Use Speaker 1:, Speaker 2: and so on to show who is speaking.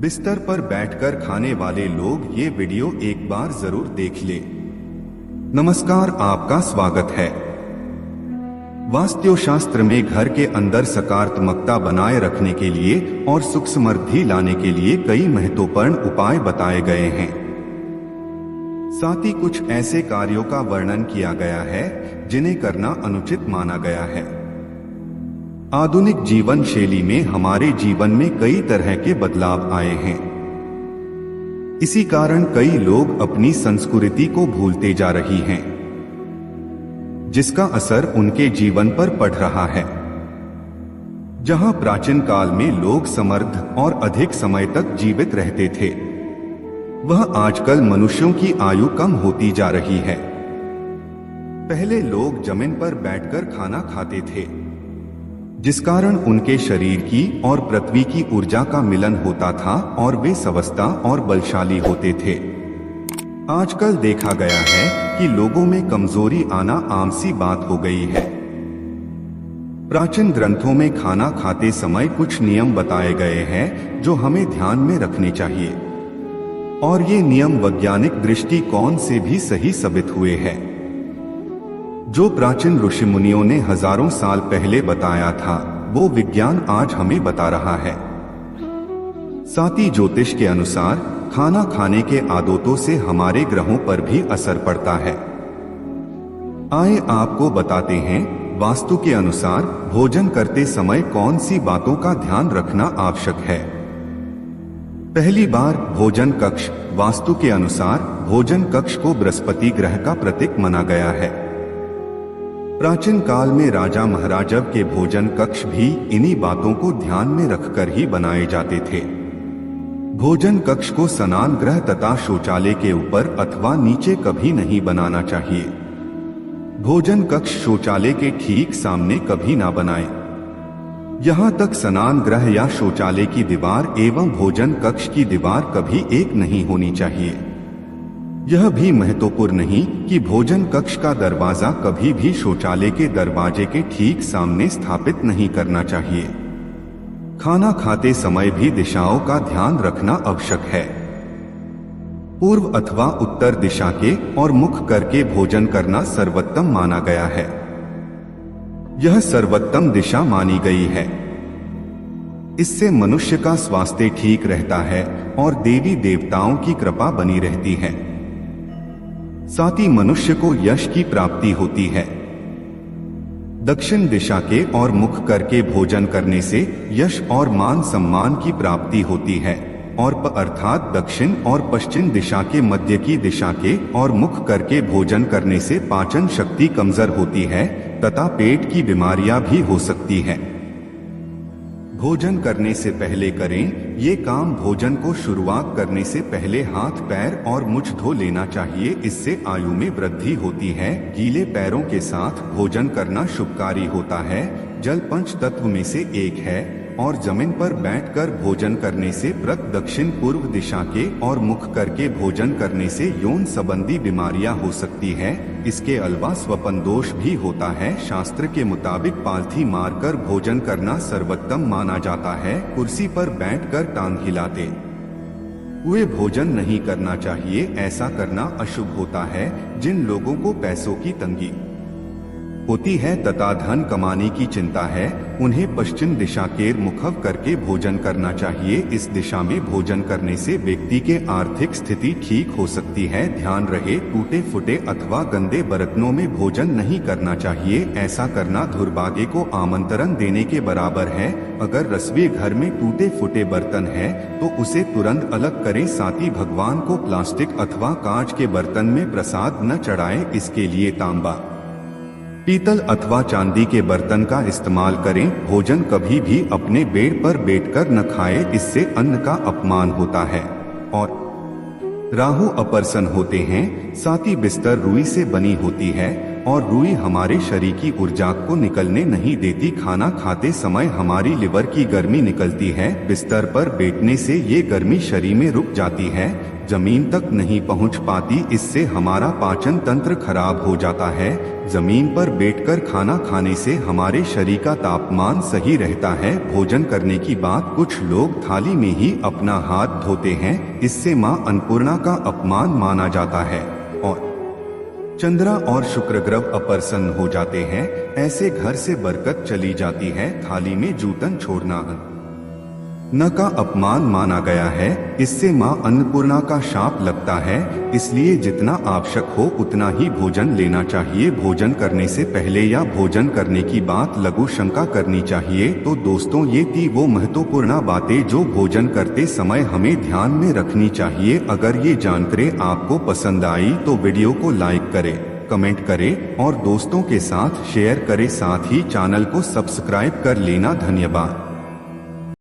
Speaker 1: बिस्तर पर बैठकर खाने वाले लोग ये वीडियो एक बार जरूर देख ले। नमस्कार, आपका स्वागत है। वास्तुशास्त्र में घर के अंदर सकारात्मकता बनाए रखने के लिए और सुख समृद्धि लाने के लिए कई महत्वपूर्ण उपाय बताए गए हैं। साथ ही कुछ ऐसे कार्यों का वर्णन किया गया है जिन्हें करना अनुचित माना गया है। आधुनिक जीवन शैली में हमारे जीवन में कई तरह के बदलाव आए हैं। इसी कारण कई लोग अपनी संस्कृति को भूलते जा रही हैं, जिसका असर उनके जीवन पर पड़ रहा है। जहां प्राचीन काल में लोग समृद्ध और अधिक समय तक जीवित रहते थे, वह आजकल मनुष्यों की आयु कम होती जा रही है। पहले लोग जमीन पर बैठकर खाना खाते थे, जिस कारण उनके शरीर की और पृथ्वी की ऊर्जा का मिलन होता था और वे स्वस्थ और बलशाली होते थे। आजकल देखा गया है कि लोगों में कमजोरी आना आम सी बात हो गई है। प्राचीन ग्रंथों में खाना खाते समय कुछ नियम बताए गए हैं जो हमें ध्यान में रखने चाहिए, और ये नियम वैज्ञानिक दृष्टिकोण से भी सही साबित हुए हैं। जो प्राचीन ऋषि मुनियों ने हजारों साल पहले बताया था, वो विज्ञान आज हमें बता रहा है। साथ ही ज्योतिष के अनुसार खाना खाने के आदतों से हमारे ग्रहों पर भी असर पड़ता है। आइए आपको बताते हैं, वास्तु के अनुसार भोजन करते समय कौन सी बातों का ध्यान रखना आवश्यक है। पहली बार, भोजन कक्ष। वास्तु के अनुसार भोजन कक्ष को बृहस्पति ग्रह का प्रतीक माना गया है। प्राचीन काल में राजा महाराजा के भोजन कक्ष भी इन्हीं बातों को ध्यान में रखकर ही बनाए जाते थे। भोजन कक्ष को स्नान गृह तथा शौचालय के ऊपर अथवा नीचे कभी नहीं बनाना चाहिए। भोजन कक्ष शौचालय के ठीक सामने कभी ना बनाएं। यहाँ तक स्नान गृह या शौचालय की दीवार एवं भोजन कक्ष की दीवार कभी एक नहीं होनी चाहिए। यह भी महत्वपूर्ण नहीं कि भोजन कक्ष का दरवाजा कभी भी शौचालय के दरवाजे के ठीक सामने स्थापित नहीं करना चाहिए। खाना खाते समय भी दिशाओं का ध्यान रखना आवश्यक है। पूर्व अथवा उत्तर दिशा के और मुख करके भोजन करना सर्वोत्तम माना गया है। यह सर्वोत्तम दिशा मानी गई है। इससे मनुष्य का स्वास्थ्य ठीक रहता है और देवी देवताओं की कृपा बनी रहती है। साथ ही मनुष्य को यश की प्राप्ति होती है। दक्षिण दिशा के और मुख करके भोजन करने से यश और मान सम्मान की प्राप्ति होती है, और अर्थात दक्षिण और पश्चिम दिशा के मध्य की दिशा के और मुख करके भोजन करने से पाचन शक्ति कमजोर होती है तथा पेट की बीमारियां भी हो सकती है। भोजन करने से पहले करें। ये काम भोजन को शुरुआत करने से पहले हाथ पैर और मुंह धो लेना चाहिए। इससे आयु में वृद्धि होती है। गीले पैरों के साथ भोजन करना शुभकारी होता है। जल पंच तत्व में से एक है और जमीन पर बैठकर भोजन करने से दक्षिण पूर्व दिशा के और मुख करके भोजन करने से यौन संबंधी बीमारियां हो सकती है। इसके अलावा स्वपन दोष भी होता है। शास्त्र के मुताबिक पालथी मारकर भोजन करना सर्वोत्तम माना जाता है। कुर्सी पर बैठकर टांग हिलाते हुए भोजन नहीं करना चाहिए। ऐसा करना अशुभ होता है। जिन लोगों को पैसों की तंगी होती है तथा धन कमाने की चिंता है, उन्हें पश्चिम दिशा के मुख करके भोजन करना चाहिए। इस दिशा में भोजन करने से व्यक्ति के आर्थिक स्थिति ठीक हो सकती है। ध्यान रहे, टूटे फूटे अथवा गंदे बर्तनों में भोजन नहीं करना चाहिए। ऐसा करना दुर्भाग्य को आमंत्रण देने के बराबर है। अगर रसोई घर में टूटे फूटे बर्तन है तो उसे तुरंत अलग करें। साथ ही भगवान को प्लास्टिक अथवा कांच के बर्तन में प्रसाद न चढ़ाएं। इसके लिए तांबा, पीतल अथवा चांदी के बर्तन का इस्तेमाल करें। भोजन कभी भी अपने बेड पर बैठकर न खाएं, इससे अन्न का अपमान होता है और राहु अप्रसन्न होते हैं। साथ ही बिस्तर रुई से बनी होती है और रुई हमारे शरीर की ऊर्जा को निकलने नहीं देती। खाना खाते समय हमारी लिवर की गर्मी निकलती है। बिस्तर पर बैठने से ये गर्मी शरीर में रुक जाती है। जमीन तक नहीं पहुंच पाती, इससे हमारा पाचन तंत्र खराब हो जाता है। जमीन पर बैठकर खाना खाने से हमारे शरीर का तापमान सही रहता है। भोजन करने की बात, कुछ लोग थाली में ही अपना हाथ धोते हैं, इससे मां अन्नपूर्णा का अपमान माना जाता है और चंद्रा और शुक्र ग्रह अप्रसन्न हो जाते हैं। ऐसे घर से बरकत चली जाती है। थाली में जूठन छोड़ना अन्न का अपमान माना गया है, इससे मां अन्नपूर्णा का शाप लगता है। इसलिए जितना आवश्यक हो उतना ही भोजन लेना चाहिए। भोजन करने से पहले या भोजन करने की बात लघु शंका करनी चाहिए। तो दोस्तों, ये थी वो महत्वपूर्ण बातें जो भोजन करते समय हमें ध्यान में रखनी चाहिए। अगर ये जानकारी आपको पसंद आई तो वीडियो को लाइक करें, कमेंट करें और दोस्तों के साथ शेयर करें। साथ ही चैनल को सब्सक्राइब कर लेना। धन्यवाद।